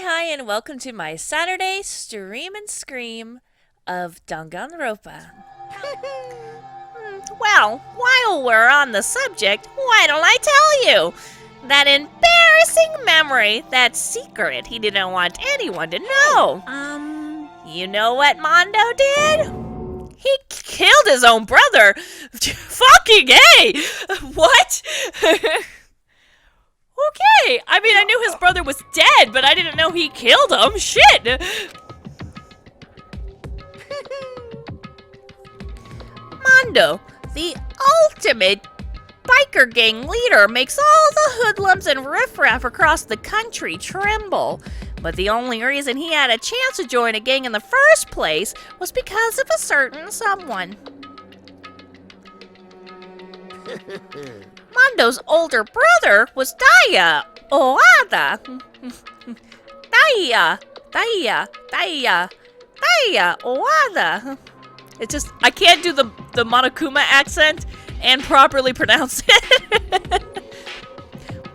Hi, and welcome to my Saturday stream and scream of Danganronpa. Well, while we're on the subject, why don't I tell you? That embarrassing memory, that secret he didn't want anyone to know. You know what Mondo did? He killed his own brother. Fucking A! What? Okay, I mean, I knew his brother was dead, but I didn't know he killed him. Shit! Mondo, the ultimate biker gang leader, makes all the hoodlums and riffraff across the country tremble. But the only reason he had a chance to join a gang in the first place was because of a certain someone. Mondo's older brother was Daya Oada. Daya Oada. It just, I can't do the Monokuma accent and properly pronounce it.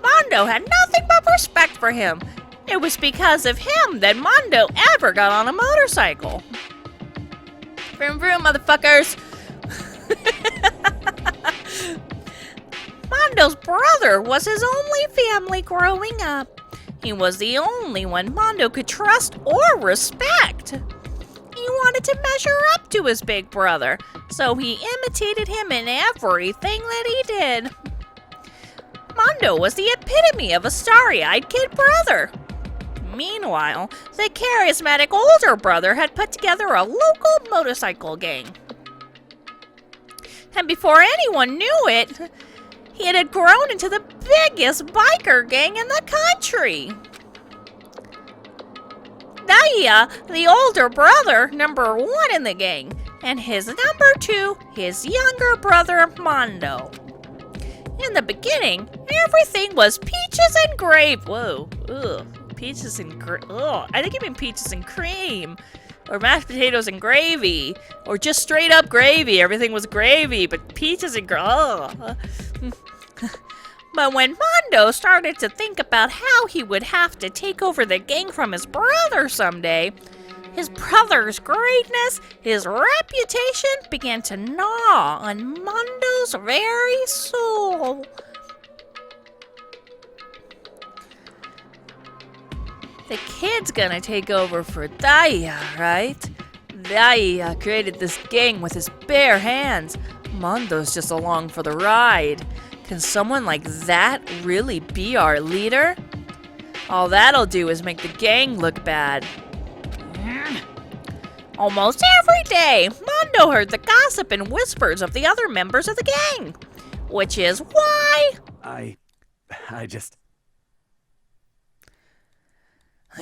Mondo had nothing but respect for him. It was because of him that Mondo ever got on a motorcycle. Vroom vroom, motherfuckers. Mondo's brother was his only family growing up. He was the only one Mondo could trust or respect. He wanted to measure up to his big brother, so he imitated him in everything that he did. Mondo was the epitome of a starry-eyed kid brother. Meanwhile, the charismatic older brother had put together a local motorcycle gang. And before anyone knew it, he had grown into the biggest biker gang in the country. Daya, the older brother, number one in the gang, and his number two, his younger brother, Mondo. In the beginning, everything was peaches and gravy. Whoa, ugh. Peaches and I think you mean peaches and cream. Or mashed potatoes and gravy. Or just straight up gravy. Everything was gravy, but peaches and But when Mondo started to think about how he would have to take over the gang from his brother someday, his brother's greatness, his reputation began to gnaw on Mondo's very soul. The kid's gonna take over for Daya, right? Daya created this gang with his bare hands. Mondo's just along for the ride. Can someone like that really be our leader? All that'll do is make the gang look bad. Almost every day, Mondo heard the gossip and whispers of the other members of the gang. Which is why... I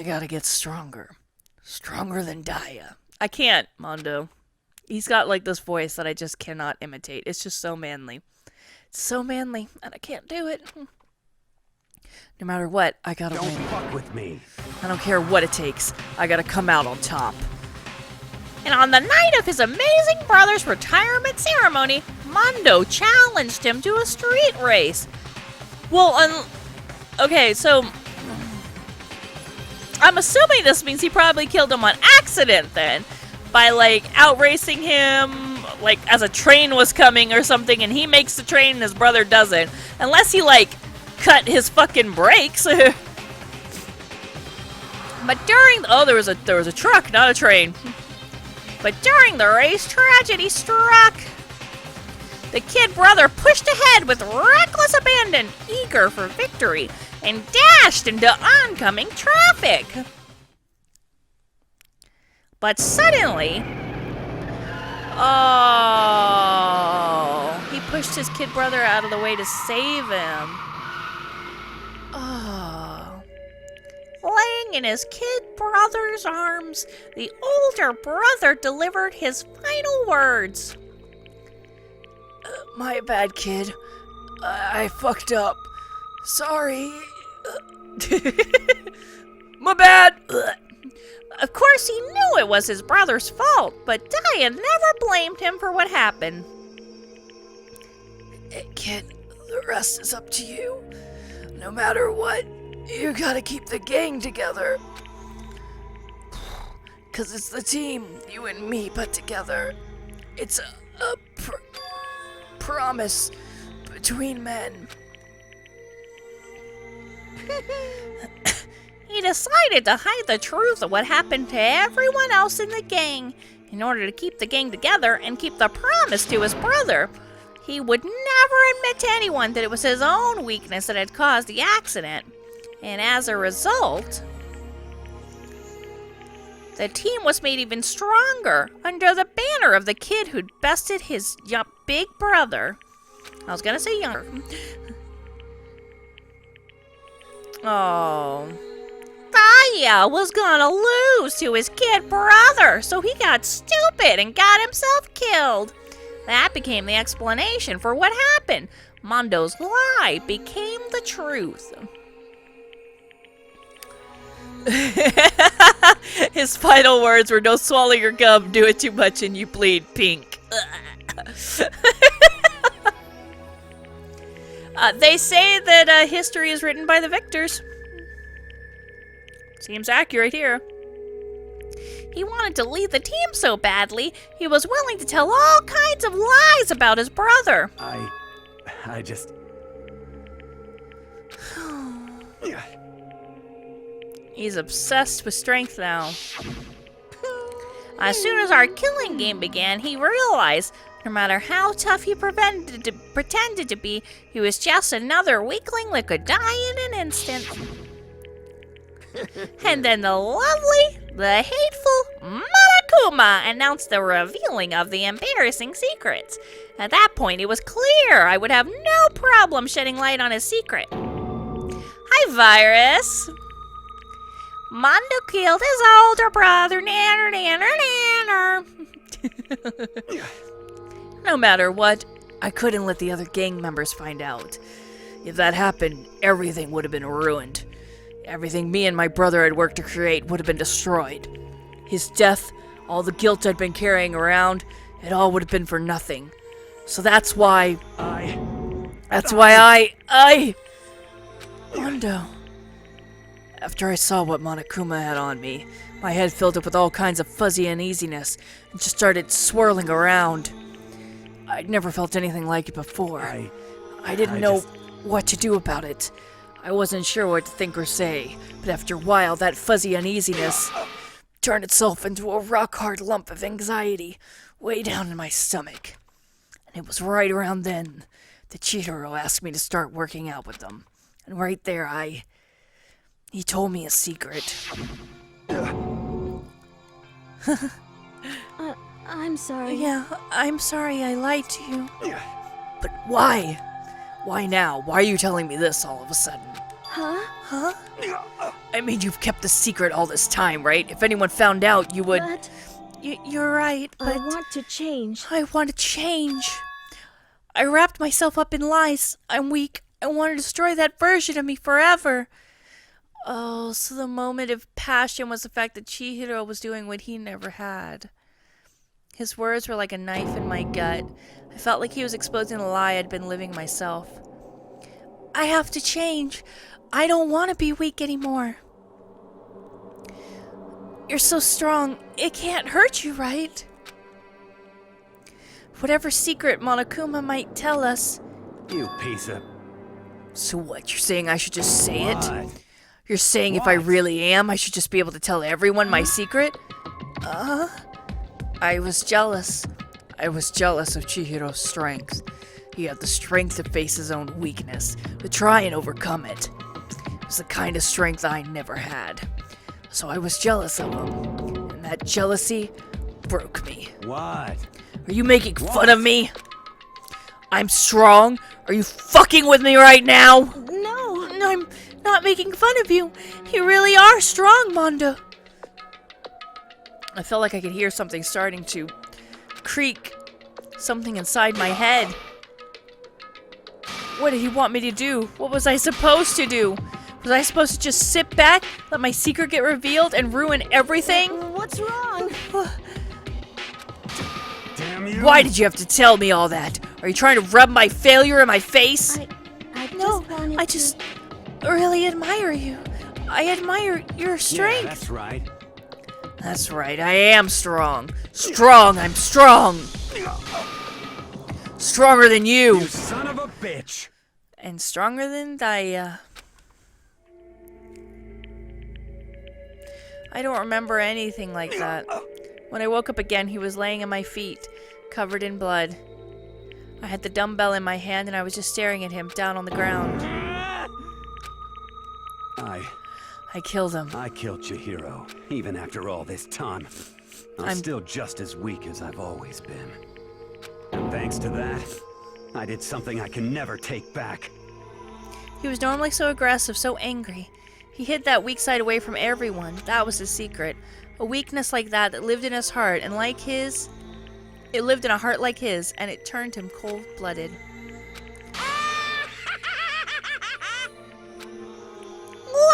gotta get stronger. Stronger than Daya. I can't, Mondo. He's got like this voice that I just cannot imitate. It's just so manly. It's so manly, and I can't do it. No matter what, I gotta win. Don't fuck with me. I don't care what it takes. I gotta come out on top. And on the night of his amazing brother's retirement ceremony, Mondo challenged him to a street race. Well, okay, so... I'm assuming this means he probably killed him on accident then. By, like, outracing him, like, as a train was coming or something, and he makes the train and his brother doesn't. Unless he, like, cut his fucking brakes. But during... Oh, there was a truck, not a train. But during the race, tragedy struck. The kid brother pushed ahead with reckless abandon, eager for victory, and dashed into oncoming traffic. But suddenly... Oh... He pushed his kid brother out of the way to save him. Oh... Laying in his kid brother's arms, the older brother delivered his final words. My bad, kid. I fucked up. Sorry. My bad. Of course, he knew it was his brother's fault, but Daya never blamed him for what happened. Kid, the rest is up to you. No matter what, you gotta keep the gang together. 'Cause it's the team you and me put together. It's a promise between men. He decided to hide the truth of what happened to everyone else in the gang in order to keep the gang together and keep the promise to his brother. He would never admit to anyone that it was his own weakness that had caused the accident. And as a result, the team was made even stronger under the banner of the kid who'd bested his big brother. I was gonna say younger. Oh. Faya was gonna lose to his kid brother, so he got stupid and got himself killed. That became the explanation for what happened. Mondo's lie became the truth. His final words were, "Don't swallow your gum, do it too much and you bleed pink." They say that history is written by the victors. Seems accurate here. He wanted to lead the team so badly, he was willing to tell all kinds of lies about his brother. I just... He's obsessed with strength now. As soon as our killing game began, he realized no matter how tough he pretended to be, he was just another weakling that could die in an instant. And then the hateful Monokuma announced the revealing of the embarrassing secrets. At that point, it was clear I would have no problem shedding light on his secret. Hi, Virus. Mondo killed his older brother. Nanner, nanner, nanner. No matter what, I couldn't let the other gang members find out. If that happened, everything would have been ruined. Everything me and my brother had worked to create would have been destroyed. His death, all the guilt I'd been carrying around, it all would have been for nothing. So that's why Mondo. After I saw what Monokuma had on me, my head filled up with all kinds of fuzzy uneasiness and just started swirling around. I'd never felt anything like it before. I didn't know what to do about it. I wasn't sure what to think or say, but after a while that fuzzy uneasiness turned itself into a rock-hard lump of anxiety way down in my stomach. And it was right around then that Chihiro asked me to start working out with them. And right there he told me a secret. I'm sorry. Yeah, I'm sorry I lied to you. But why? Why now? Why are you telling me this all of a sudden? Huh? I mean, you've kept the secret all this time, right? If anyone found out, you would... But You're right, but... I want to change. I want to change. I wrapped myself up in lies. I'm weak. I want to destroy that version of me forever. Oh, so the moment of passion was the fact that Chihiro was doing what he never had. His words were like a knife in my gut. I felt like he was exposing the lie I'd been living myself. I have to change. I don't want to be weak anymore. You're so strong. It can't hurt you, right? Whatever secret Monokuma might tell us. You piece of... So what, you're saying I should just say What? it? You're saying if I really am, I should just be able to tell everyone my secret? I was jealous. I was jealous of Chihiro's strength. He had the strength to face his own weakness, to try and overcome it. It was the kind of strength I never had. So I was jealous of him, and that jealousy broke me. What? Are you making fun of me? I'm strong? Are you fucking with me right now? No. I'm not making fun of you. You really are strong, Mondo. I felt like I could hear something starting to creak. Something inside my head. What did he want me to do? What was I supposed to do? Was I supposed to just sit back, let my secret get revealed, and ruin everything? What's wrong? Damn you! Why did you have to tell me all that? Are you trying to rub my failure in my face? I No, just wanted I to... just really admire you. I admire your Yeah, strength. that's right. That's right, I am strong. Strong, I'm strong. Stronger than you. You son of a bitch! And stronger than Daya. I don't remember anything like that. When I woke up again, he was laying at my feet, covered in blood. I had the dumbbell in my hand and I was just staring at him down on the ground. I killed him. I killed Chihiro, even after all this time. I'm still just as weak as I've always been. And thanks to that, I did something I can never take back. He was normally so aggressive, so angry. He hid that weak side away from everyone. That was his secret. A weakness like that lived in his heart, and like his... It lived in a heart like his, and it turned him cold-blooded.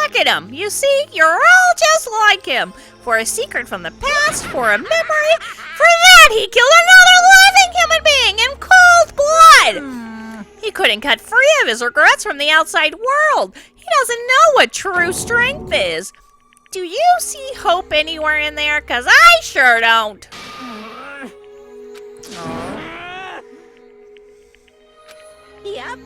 Look at him. You see, you're all just like him. For a secret from the past, for a memory. For that, he killed another living human being in cold blood. He couldn't cut free of his regrets from the outside world. He doesn't know what true strength is. Do you see hope anywhere in there? 'Cause I sure don't. Yep.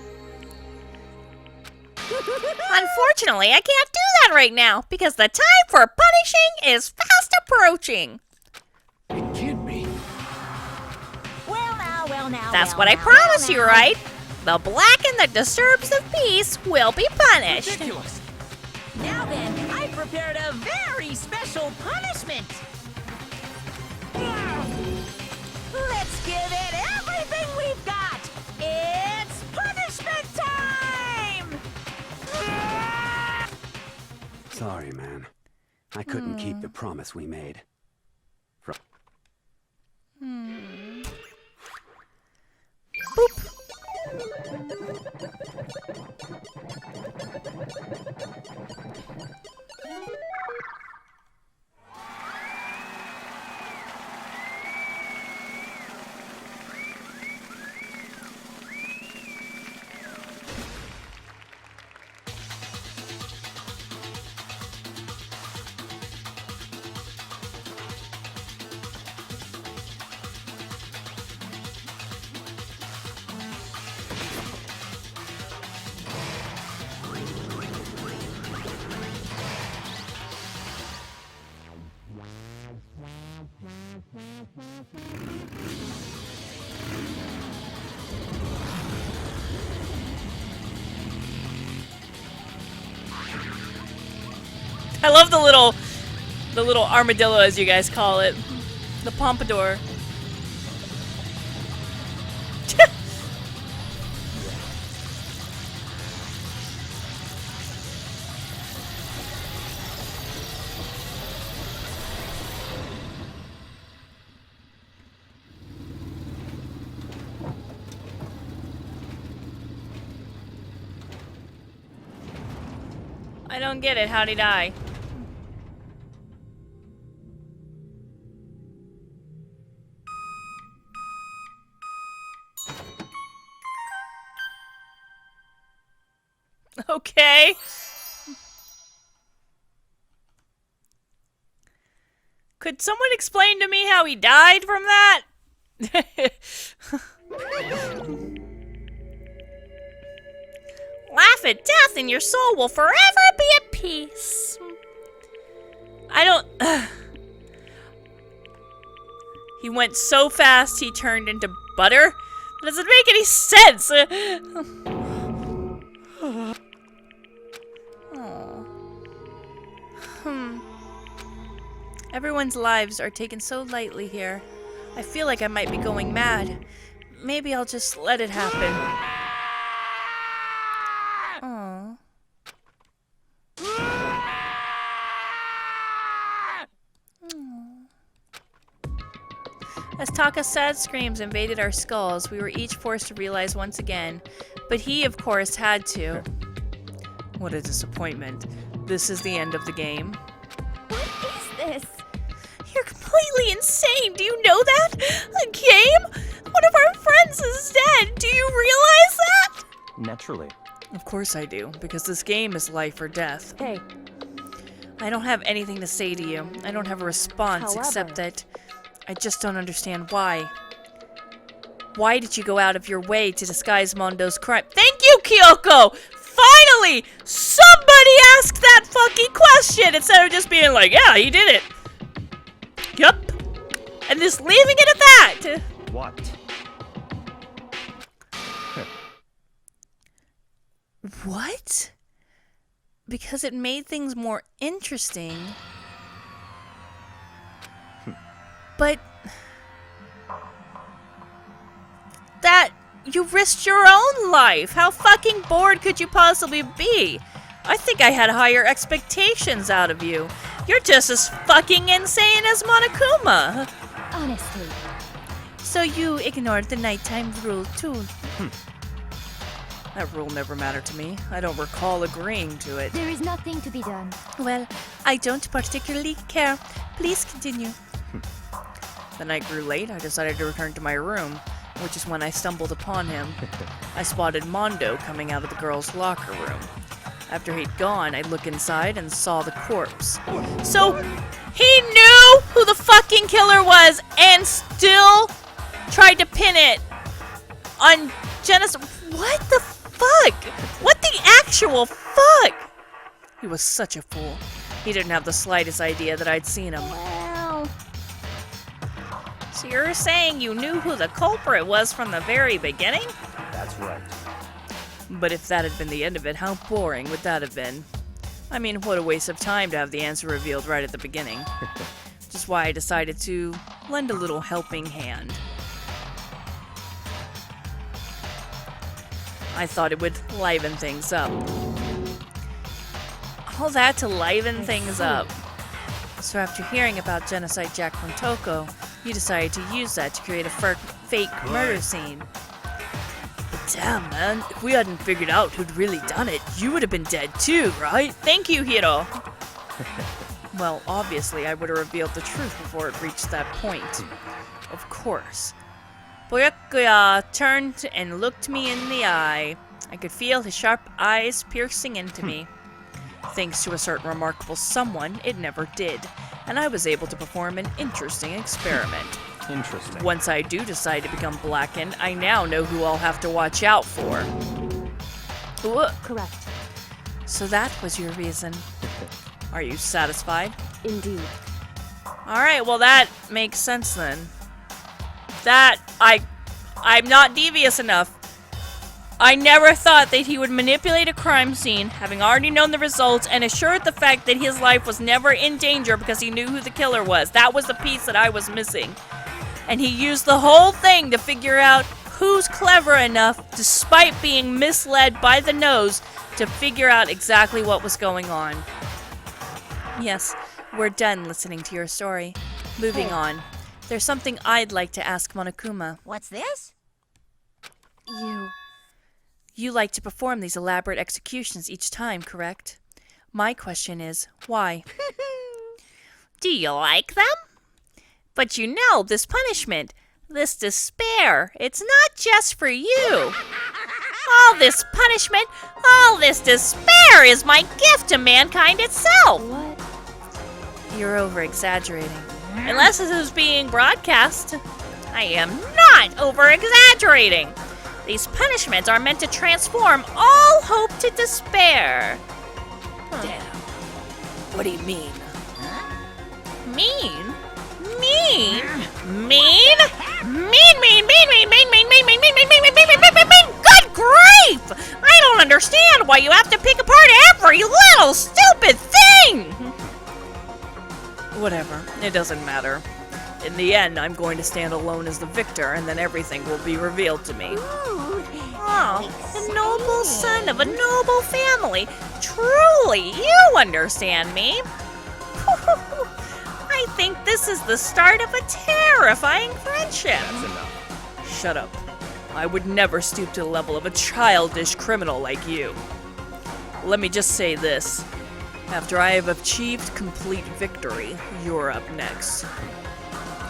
Unfortunately, I can't do that right now because the time for punishing is fast approaching. You kid me. Well now. That's what I promised you, right? The blackened that disturbs the peace will be punished. Ridiculous. Now then, I prepared a very special punishment. Let's give it everything we've got. It's punishment time! Sorry, man. I couldn't keep the promise we made. I love the little armadillo, as you guys call it. The pompadour. I don't get it. How'd he die? Okay. Could someone explain to me how he died from that? Laugh at death and your soul will forever be at peace. I don't... He went so fast he turned into butter? That doesn't make any sense! Everyone's lives are taken so lightly here. I feel like I might be going mad. Maybe I'll just let it happen. Aww. As Taka's sad screams invaded our skulls, we were each forced to realize once again. But he, of course, had to. What a disappointment. This is the end of the game. What is this? You're completely insane. Do you know that? A game? One of our friends is dead. Do you realize that? Naturally. Of course I do, because this game is life or death. Hey, I don't have anything to say to you. I don't have a response However, except that I just don't understand why. Why did you go out of your way to disguise Mondo's crime? Thank you, Kyoko! Finally! Somebody asked that fucking question instead of just being like, yeah, he did it. Yup. And just leaving it at that. What? What? Because it made things more interesting. But that you risked your own life. How fucking bored could you possibly be? I think I had higher expectations out of you. You're just as fucking insane as Monokuma. honestly, So you ignored the nighttime rule too. That rule never mattered to me. I don't recall agreeing to it. there is nothing to be done. Well, I don't particularly care. Please continue. The night grew late. I decided to return to my room, which is when I stumbled upon him. I spotted Mondo coming out of the girls' locker room. After he'd gone, I looked inside and saw the corpse. So, he knew who the fucking killer was and still tried to pin it on Genesis. What the fuck? What the actual fuck? He was such a fool. He didn't have the slightest idea that I'd seen him. Well, So you're saying you knew who the culprit was from the very beginning? That's right. But if that had been the end of it, how boring would that have been? I mean, what a waste of time to have the answer revealed right at the beginning. Which is why I decided to lend a little helping hand. I thought it would liven things up. All that to liven things up. So after hearing about Genocide Jack from Toko, you decided to use that to create a fake murder scene. But damn, man, if we hadn't figured out who'd really done it, you would have been dead too, right? Thank you, Hiro. Well, obviously, I would have revealed the truth before it reached that point. Of course. Byakuya turned and looked me in the eye. I could feel his sharp eyes piercing into me. Thanks to a certain remarkable someone, it never did, and I was able to perform an interesting experiment. Interesting. Once I do decide to become blackened, I now know who I'll have to watch out for. correct. So that was your reason. Are you satisfied? Indeed. Alright, well that makes sense then. I'm not devious enough. I never thought that he would manipulate a crime scene, having already known the results, and assured the fact that his life was never in danger because he knew who the killer was. That was the piece that I was missing. And he used the whole thing to figure out who's clever enough, despite being misled by the nose, to figure out exactly what was going on. Yes, we're done listening to your story. Moving on. There's something I'd like to ask Monokuma. What's this? You like to perform these elaborate executions each time, correct? My question is, why? Do you like them? But you know, this punishment, this despair, it's not just for you. All this punishment, all this despair is my gift to mankind itself. What? You're over-exaggerating. Unless this is being broadcast. I am not over-exaggerating. These punishments are meant to transform all hope to despair. Damn. What do you mean? Mean? Mean? Mean? Mean. Good grief! I don't understand why you have to pick apart every little stupid thing! Whatever. It doesn't matter. In the end, I'm going to stand alone as the victor, and then everything will be revealed to me. Oh, the noble son of a noble family. Truly, you understand me. I think this is the start of a terrifying friendship. That's enough. Shut up. I would never stoop to the level of a childish criminal like you. Let me just say this. After I have achieved complete victory, you're up next.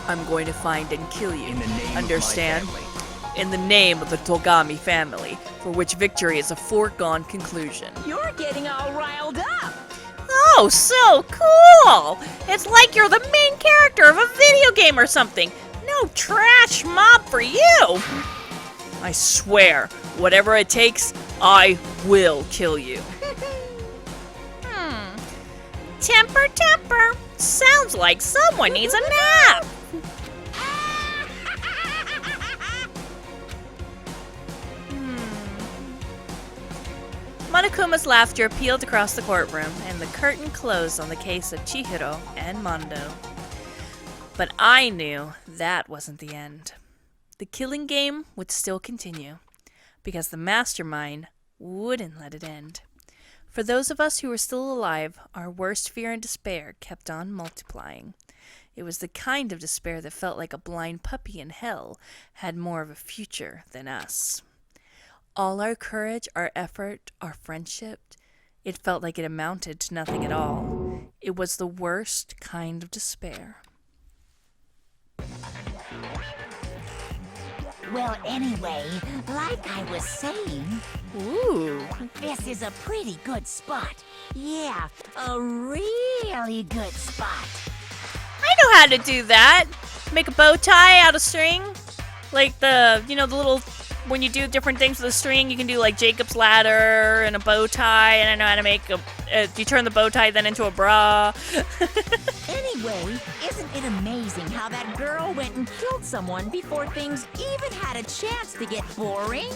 I'm going to find and kill you. In the name Understand? of my family. In the name of the Togami family, for which victory is a foregone conclusion. You're getting all riled up. Oh, so cool! It's like you're the main character of a video game or something. No trash mob for you! I swear, whatever it takes, I will kill you. Temper, temper. Sounds like someone needs a nap. Monokuma's laughter peeled across the courtroom, and the curtain closed on the case of Chihiro and Mondo. But I knew that wasn't the end. The killing game would still continue, because the mastermind wouldn't let it end. For those of us who were still alive, our worst fear and despair kept on multiplying. It was the kind of despair that felt like a blind puppy in hell had more of a future than us. All our courage, our effort, our friendship, it felt like it amounted to nothing at all. It was the worst kind of despair. Well, anyway, like I was saying, Ooh. this is a pretty good spot. Yeah, a really good spot. I know how to do that. Make a bow tie out of string. Like the little, when you do different things with a string, you can do like Jacob's ladder and a bow tie, and I know how to make you turn the bow tie then into a bra. Anyway, isn't it amazing how that girl went and killed someone before things even had a chance to get boring?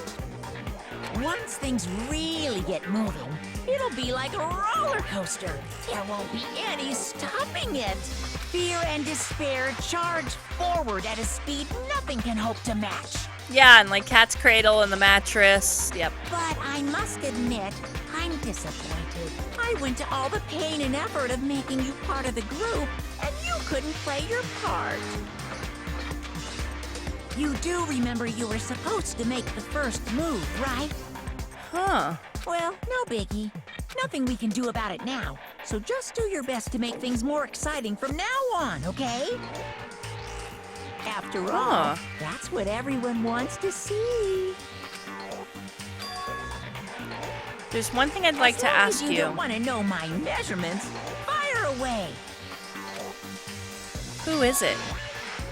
Once things really get moving, it'll be like a roller coaster. There won't be any stopping it. Fear and despair charge forward at a speed nothing can hope to match. Yeah, and like Cat's Cradle and the mattress. Yep. But I must admit, I'm disappointed. I went to all the pain and effort of making you part of the group, and you couldn't play your part. You do remember you were supposed to make the first move, right? Huh. Well, no biggie. Nothing we can do about it now. So just do your best to make things more exciting from now on, okay? After all, that's what everyone wants to see. There's one thing I'd like to ask you you. don't want to know my measurements, fire away. Who is it?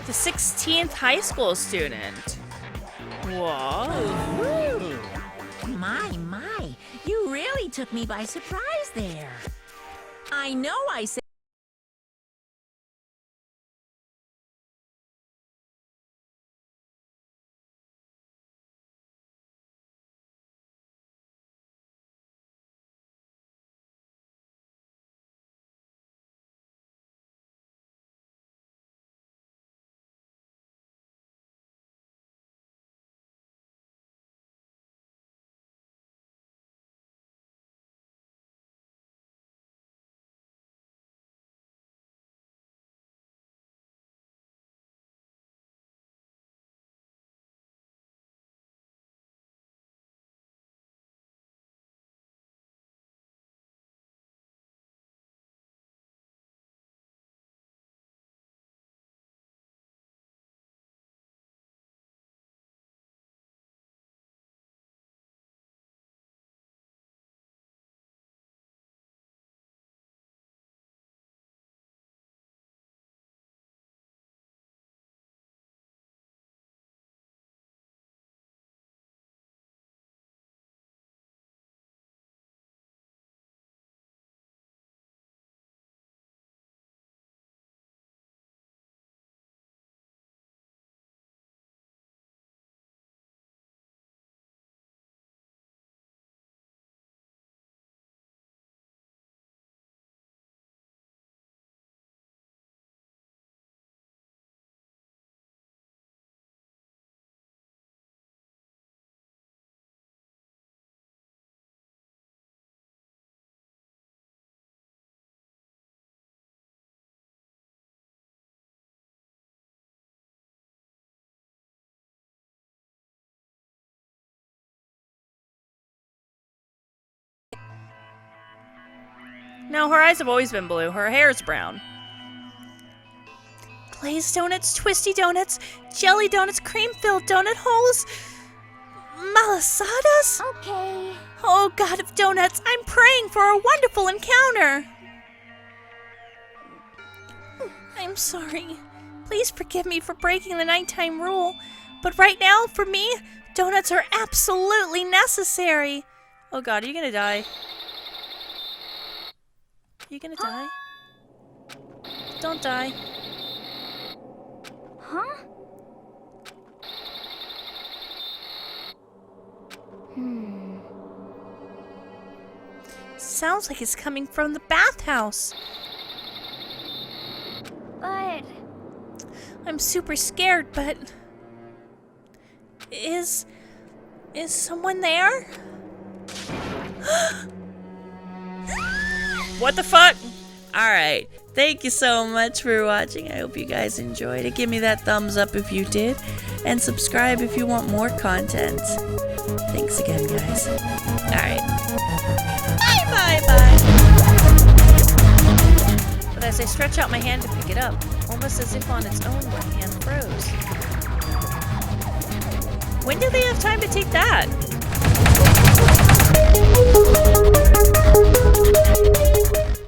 The 16th high school student. Whoa. My, you really took me by surprise there. I know I said No, her eyes have always been blue. Her hair's brown. Glazed donuts, twisty donuts, jelly donuts, cream-filled donut holes, malasadas? Okay. Oh, God of donuts, I'm praying for a wonderful encounter. I'm sorry. Please forgive me for breaking the nighttime rule. But right now, for me, donuts are absolutely necessary. Oh god, are you gonna die? You gonna die? Don't die. Huh? Sounds like it's coming from the bathhouse. But I'm super scared, but... Is someone there? What the fuck? Alright, thank you so much for watching. I hope you guys enjoyed it. Give me that thumbs up if you did. And subscribe if you want more content. Thanks again, guys. Alright. Bye, bye, bye. But as I stretch out my hand to pick it up, almost as if on its own, my hand froze. When do they have time to take that?